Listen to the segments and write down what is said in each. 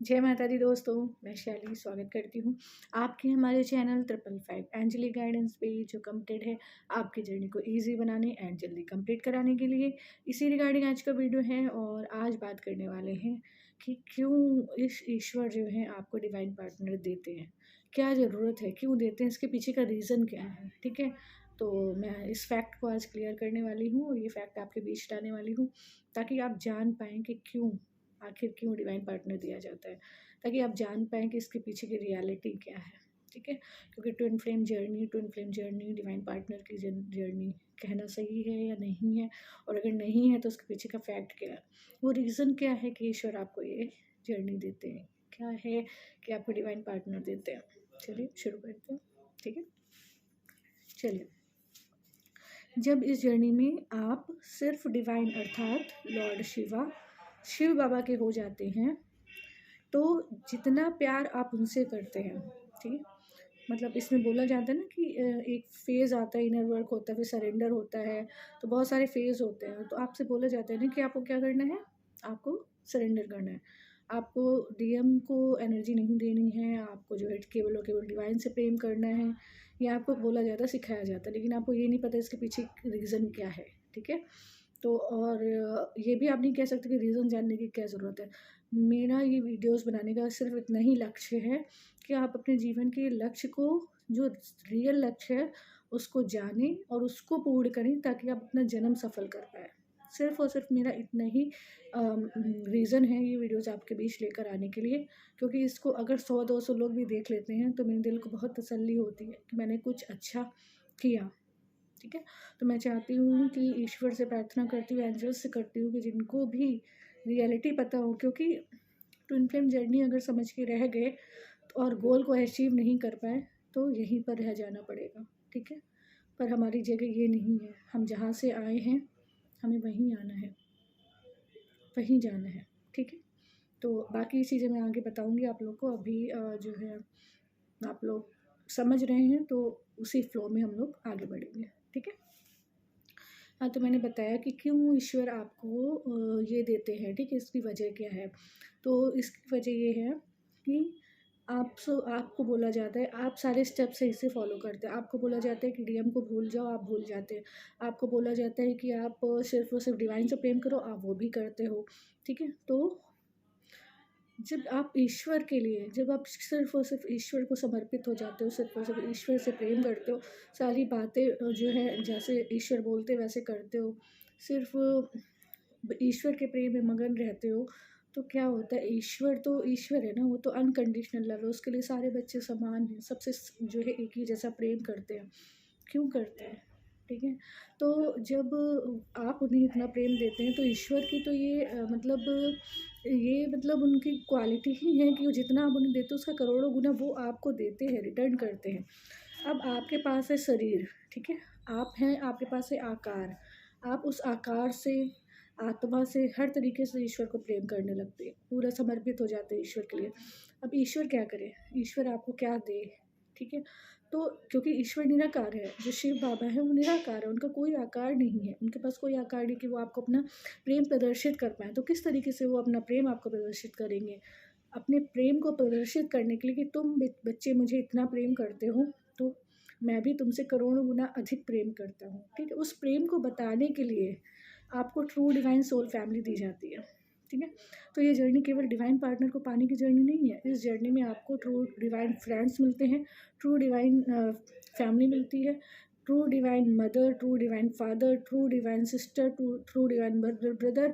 जय माता दी दोस्तों, मैं शैली स्वागत करती हूँ आपके हमारे चैनल 555 एंजली गाइडेंस पे, जो कमिटेड है आपकी जर्नी को इजी बनाने एंड जल्दी कंप्लीट कराने के लिए। इसी रिगार्डिंग आज का वीडियो है और आज बात करने वाले हैं कि क्यों इस ईश्वर जो है आपको डिवाइन पार्टनर देते हैं, क्या ज़रूरत है, क्यों देते हैं, इसके पीछे का रीज़न क्या है। ठीक है, तो मैं इस फैक्ट को आज क्लियर करने वाली हूँ और ये फैक्ट आपके बीच लाने वाली हूँ ताकि आप जान पाएँ कि आखिर क्यों डिवाइन पार्टनर दिया जाता है, ताकि आप जान पाएँ कि इसके पीछे की रियलिटी क्या है। ठीक है, क्योंकि twin flame journey divine partner की जर्नी कहना सही है या नहीं है, और अगर नहीं है तो उसके पीछे का फैक्ट क्या है, वो रीज़न क्या है कि ईश्वर आपको ये जर्नी देते हैं, क्या है कि आपको डिवाइन पार्टनर देते हैं। चलिए शुरू करते हैं। ठीक है, चलिए। जब इस जर्नी में आप सिर्फ डिवाइन अर्थात लॉर्ड शिव बाबा के हो जाते हैं, तो जितना प्यार आप उनसे करते हैं, ठीक है, मतलब इसमें बोला जाता है ना कि एक फेज़ आता है, इनर वर्क होता है, फिर सरेंडर होता है, तो बहुत सारे फेज़ होते हैं। तो आपसे बोला जाता है ना कि आपको क्या करना है, आपको सरेंडर करना है, आपको डीएम को एनर्जी नहीं देनी है, आपको जो है केवल और केवल डिवाइन से प्रेम करना है। ये आपको बोला जाता है, सिखाया जाता है, लेकिन आपको ये नहीं पता इसके पीछे रीज़न क्या है। ठीक है, तो और ये भी आप नहीं कह सकते कि रीज़न जानने की क्या ज़रूरत है। मेरा ये वीडियोस बनाने का सिर्फ इतना ही लक्ष्य है कि आप अपने जीवन के लक्ष्य को, जो रियल लक्ष्य है, उसको जानें और उसको पूर्ण करें ताकि आप अपना जन्म सफल कर पाएँ। सिर्फ़ और सिर्फ मेरा इतना ही रीज़न है ये वीडियोस आपके बीच लेकर आने के लिए, क्योंकि इसको अगर 100-200 लोग भी देख लेते हैं तो मेरे दिल को बहुत तसल्ली होती है कि मैंने कुछ अच्छा किया। ठीक है, तो मैं चाहती हूँ कि ईश्वर से प्रार्थना करती हूँ, एंजल्स से करती हूँ कि जिनको भी रियलिटी पता हो, क्योंकि ट्विन फ्लेम जर्नी अगर समझ के रह गए और गोल को अचीव नहीं कर पाए तो यहीं पर रह जाना पड़ेगा। ठीक है, पर हमारी जगह ये नहीं है, हम जहाँ से आए हैं हमें वहीं आना है, वहीं जाना है। ठीक है, तो बाकी चीज़ें मैं आगे बताऊँगी आप लोग को। अभी जो है आप लोग समझ रहे हैं तो उसी फ्लो में हम लोग आगे बढ़ेंगे। ठीक है, हाँ, तो मैंने बताया कि क्यों ईश्वर आपको ये देते हैं। ठीक है, इसकी वजह क्या है, तो इसकी वजह ये है कि आपको बोला जाता है, आप सारे स्टेप सही से फॉलो करते हैं। आपको बोला जाता है कि डीएम को भूल जाओ, आप भूल जाते हैं। आपको बोला जाता है कि आप सिर्फ और सिर्फ डिवाइन से प्रेम करो, आप वो भी करते हो। ठीक है, तो जब आप ईश्वर के लिए, जब आप सिर्फ़ और सिर्फ़ ईश्वर को समर्पित हो जाते हो, सिर्फ़ और सिर्फ़ ईश्वर से प्रेम करते हो, सारी बातें जो है जैसे ईश्वर बोलते वैसे करते हो, सिर्फ़ ईश्वर के प्रेम में मगन रहते हो, तो क्या होता है, ईश्वर तो ईश्वर है ना, वो तो अनकंडीशनल लव है, उसके लिए सारे बच्चे समान हैं, सबसे जो है एक ही जैसा प्रेम करते हैं। क्यों करते हैं? ठीक है, तो जब आप उन्हें इतना प्रेम देते हैं तो ईश्वर की तो ये मतलब उनकी क्वालिटी ही है कि वो जितना आप उन्हें देते हो उसका करोड़ों गुना वो आपको देते हैं, रिटर्न करते हैं। अब आपके पास है शरीर, ठीक है, आप हैं, आपके पास है आकार, आप उस आकार से, आत्मा से, हर तरीके से ईश्वर को प्रेम करने लगते हैं, पूरा समर्पित हो जाते हैं ईश्वर के लिए। अब ईश्वर क्या करे, ईश्वर आपको क्या दे। ठीक है, तो क्योंकि ईश्वर निराकार है, जो शिव बाबा है वो निराकार है, उनका कोई आकार नहीं है, उनके पास कोई आकार नहीं कि वो आपको अपना प्रेम प्रदर्शित कर पाएँ। तो किस तरीके से वो अपना प्रेम आपको प्रदर्शित करेंगे? अपने प्रेम को प्रदर्शित करने के लिए कि तुम बच्चे मुझे इतना प्रेम करते हो, तो मैं भी तुमसे करोड़ों गुना अधिक प्रेम करता हूँ। ठीक है, उस प्रेम को बताने के लिए आपको ट्रू डिवाइन सोल फैमिली दी जाती है। ठीक है, तो ये जर्नी केवल डिवाइन पार्टनर को पाने की जर्नी नहीं है, इस जर्नी में आपको ट्रू डिवाइन फ्रेंड्स मिलते हैं, ट्रू डिवाइन फैमिली मिलती है, true divine mother, true divine father, true divine sister, true divine brother,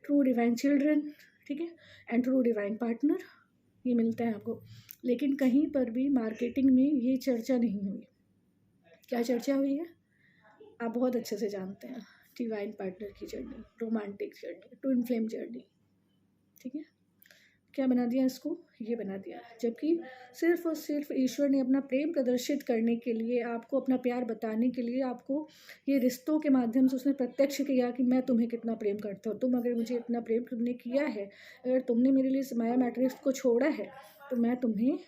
true divine children. ठीक है, एंड ट्रू डिवाइन पार्टनर, ये मिलता है आपको। लेकिन कहीं पर भी मार्केटिंग में ये चर्चा नहीं हुई। क्या चर्चा हुई है, आप बहुत अच्छे से जानते हैं, डिवाइन पार्टनर की journey, romantic journey, twin flame journey. ठीक है, क्या बना दिया इसको, ये बना दिया, जबकि सिर्फ और सिर्फ ईश्वर ने अपना प्रेम प्रदर्शित करने के लिए, आपको अपना प्यार बताने के लिए, आपको ये रिश्तों के माध्यम से उसने प्रत्यक्ष किया कि मैं तुम्हें कितना प्रेम करता हूँ, तुम अगर मुझे इतना प्रेम तुमने किया है, अगर तुमने मेरे लिए माया मैट्रिक्स को छोड़ा है, तो मैं तुम्हें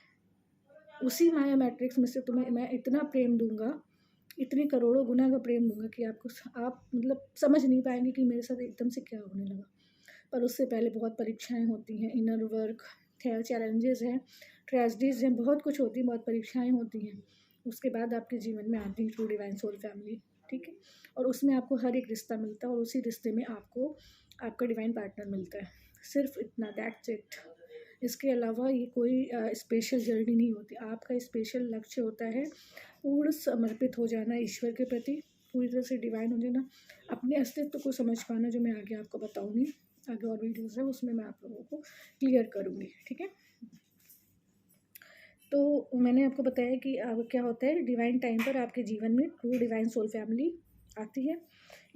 उसी माया मैट्रिक्स में से तुम्हें मैं इतना प्रेम दूंगा, इतने करोड़ों गुना का प्रेम दूंगा कि आप मतलब समझ नहीं पाएंगे कि मेरे साथ एकदम से क्या होने लगा। पर उससे पहले बहुत परीक्षाएं होती हैं, इनर वर्क, चैलेंजेस हैं, ट्रेजेडीज़ हैं, बहुत कुछ होती है, बहुत परीक्षाएँ होती हैं। उसके बाद आपके जीवन में आती है ट्रू डिवाइन सोल फैमिली, ठीक है? और उसमें आपको हर एक रिश्ता मिलता है और उसी रिश्ते में आपको आपका डिवाइन पार्टनर मिलता है। सिर्फ इतना, दैट्स इट। इसके अलावा ये कोई स्पेशल जर्नी नहीं होती। आपका स्पेशल लक्ष्य होता है पूर्ण समर्पित हो जाना ईश्वर के प्रति, पूरी तरह से डिवाइन हो जाना, अपने अस्तित्व को समझ पाना, जो मैं आगे आपको बताऊँगी। आगे और वीडियोज़ है उसमें मैं आप लोगों को क्लियर करूँगी, ठीक है? तो मैंने आपको बताया कि अब क्या होता है, डिवाइन टाइम पर आपके जीवन में ट्रू डिवाइन सोल फैमिली आती है।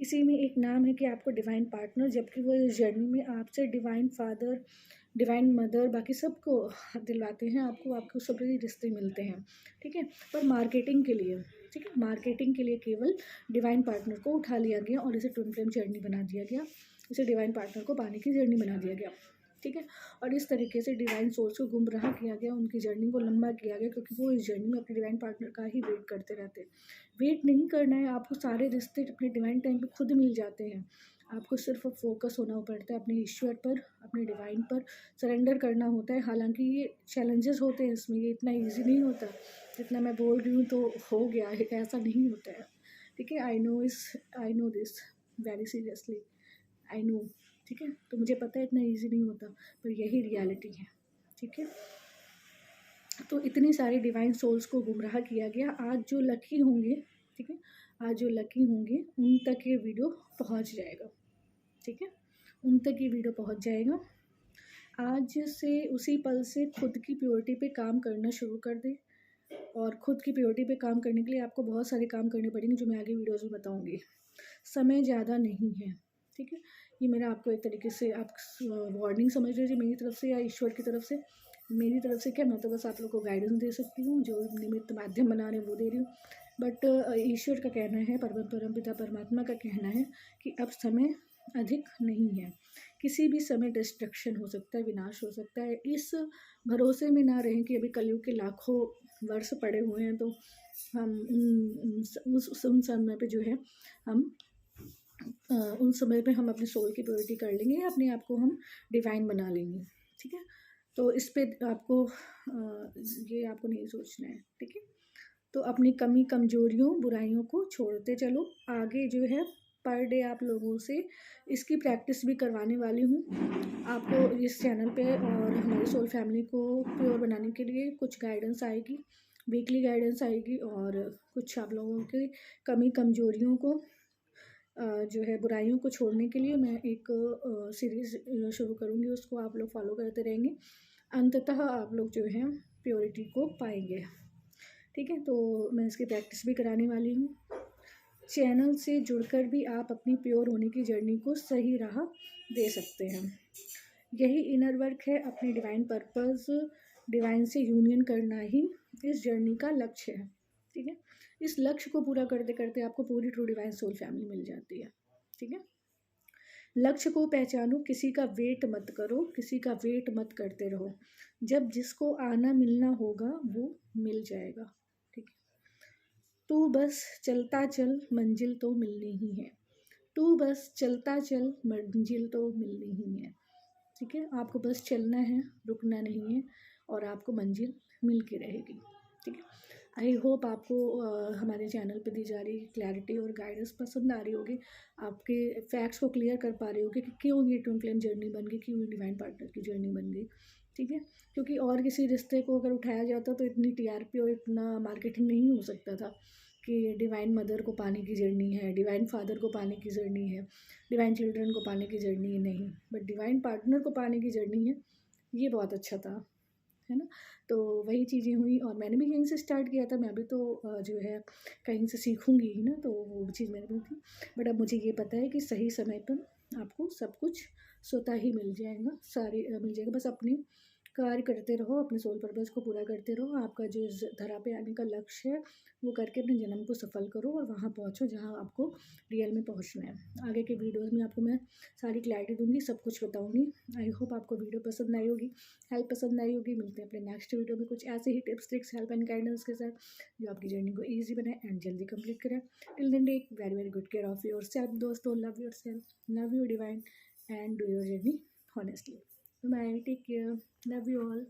इसी में एक नाम है कि आपको डिवाइन पार्टनर, जबकि वो इस जर्नी में आपसे डिवाइन फादर, डिवाइन मदर, बाकी सबको दिलवाते हैं आपको, आपको सभी रिश्ते मिलते हैं, ठीक है? पर मार्केटिंग के लिए, ठीक है, मार्केटिंग के लिए केवल डिवाइन पार्टनर को उठा लिया गया और इसे ट्विन फ्लेम जर्नी बना दिया गया, इसे डिवाइन पार्टनर को पाने की जर्नी बना दिया गया, ठीक है? और इस तरीके से डिवाइन सोल्स को गुमराह किया गया, उनकी जर्नी को लंबा किया गया, क्योंकि वो इस जर्नी में अपने डिवाइन पार्टनर का ही वेट करते रहते हैं। वेट नहीं करना है आपको, सारे रिश्ते अपने डिवाइन टाइम पे खुद मिल जाते हैं। आपको सिर्फ फोकस होना पड़ता है अपने ईश्वर पर, अपने डिवाइन पर सरेंडर करना होता है। हालांकि ये चैलेंजेस होते हैं इसमें, ये इतना ईजी नहीं होता जितना मैं बोल रही हूँ तो हो गया है, ऐसा नहीं होता है, ठीक है? I know this very seriously, I know, ठीक है? तो मुझे पता है इतना इजी नहीं होता, पर यही रियलिटी है, ठीक है? तो इतनी सारी डिवाइन सोल्स को गुमराह किया गया। आज जो लकी होंगे, ठीक है, आज जो लकी होंगे उन तक ये वीडियो पहुंच जाएगा, ठीक है? उन तक ये वीडियो पहुंच जाएगा। आज से उसी पल से खुद की प्योरिटी पे काम करना शुरू कर दे। और खुद की प्योरिटी पे काम करने के लिए आपको बहुत सारे काम करने पड़ेंगे, जो मैं आगे वीडियोज़ में बताऊँगी। समय ज़्यादा नहीं है, ठीक है? ये मेरा आपको एक तरीके से आप वार्निंग समझ लीजिए, मेरी तरफ से या ईश्वर की तरफ से। मेरी तरफ से क्या, मैं तो बस आप लोग को गाइडेंस दे सकती हूँ, जो निमित्त माध्यम बना रहे हैं वो दे रही हूँ। बट ईश्वर का कहना है, परमपिता परमात्मा का कहना है कि अब समय अधिक नहीं है। किसी भी समय डिस्ट्रक्शन हो सकता है, विनाश हो सकता है। इस भरोसे में ना रहें कि अभी कलयुग के लाखों वर्ष पड़े हुए हैं, तो हम उन समय पे जो है हम उन समय पे हम अपनी सोल की प्योरिटी कर लेंगे, या अपने आप को हम डिवाइन बना लेंगे, ठीक है? तो इस पे आपको ये आपको नहीं सोचना है, ठीक है? तो अपनी कमी कमजोरियों बुराइयों को छोड़ते चलो। आगे जो है पर डे आप लोगों से इसकी प्रैक्टिस भी करवाने वाली हूँ आपको इस चैनल पे, और हमारी सोल फैमिली को प्योर बनाने के लिए कुछ गाइडेंस आएगी, वीकली गाइडेंस आएगी, और कुछ आप लोगों की कमी कमजोरियों को जो है बुराइयों को छोड़ने के लिए मैं एक सीरीज़ शुरू करूँगी, उसको आप लोग फॉलो करते रहेंगे। अंततः आप लोग जो है प्योरिटी को पाएंगे, ठीक है? तो मैं इसकी प्रैक्टिस भी कराने वाली हूँ। चैनल से जुड़कर भी आप अपनी प्योर होने की जर्नी को सही राह दे सकते हैं। यही इनर वर्क है, अपने डिवाइन पर्पस, डिवाइन से यूनियन करना ही इस जर्नी का लक्ष्य है, ठीक है? इस लक्ष्य को पूरा करते करते आपको पूरी ट्रू डिवाइन सोल फैमिली मिल जाती है, ठीक है? लक्ष्य को पहचानो, किसी का वेट मत करो, किसी का वेट मत करते रहो। जब जिसको आना मिलना होगा वो मिल जाएगा, ठीक है? तू बस चलता चल, मंजिल तो मिलनी ही है। तू बस चलता चल, मंजिल तो मिलनी ही है, ठीक है? आपको बस चलना है, रुकना नहीं है, और आपको मंजिल मिल के रहेगी, ठीक है? आई होप आपको हमारे चैनल पे दी जा रही क्लैरिटी और गाइडेंस पसंद आ रही होगी, आपके फैक्ट्स को क्लियर कर पा रहे होगे कि क्यों ये ट्विन फ्लेम जर्नी बन गई, क्यों डिवाइन पार्टनर की जर्नी बन गई, ठीक है? क्योंकि और किसी रिश्ते को अगर उठाया जाता तो इतनी टीआरपी और इतना मार्केटिंग नहीं हो सकता था कि डिवाइन मदर को पाने की जर्नी है, डिवाइन फादर को पाने की जर्नी है, डिवाइन चिल्ड्रन को पाने की जर्नी है, नहीं, बट डिवाइन पार्टनर को पाने की जर्नी है। ये बहुत अच्छा था, है ना? तो वही चीज़ें हुई, और मैंने भी यहीं से स्टार्ट किया था। मैं भी तो जो है कहीं से सीखूंगी ही ना, तो वो चीज़ मैंने भी थी। बट अब मुझे ये पता है कि सही समय पर आपको सब कुछ स्वतः ही मिल जाएगा, सारी मिल जाएगा। बस अपने कार्य करते रहो, अपने सोल पर्पस को पूरा करते रहो। आपका जो इस धरा पे आने का लक्ष्य है वो करके अपने जन्म को सफल करो, और वहाँ पहुँचो जहाँ आपको रियल में पहुँचना है। आगे के वीडियोस में आपको मैं सारी क्लैरिटी दूंगी, सब कुछ बताऊंगी। आई होप आपको वीडियो पसंद आई होगी, हेल्प पसंद आई होगी। मिलते हैं अपने नेक्स्ट वीडियो में कुछ ऐसे ही tips tricks, help and guidance के साथ, जो आपकी जर्नी को ईजी बनाए एंड जल्दी कंप्लीट करें। Till then take very very good care of yourself दोस्तों। Love yourself, love your divine, and do your journey honestly. Bye, take care, love you all.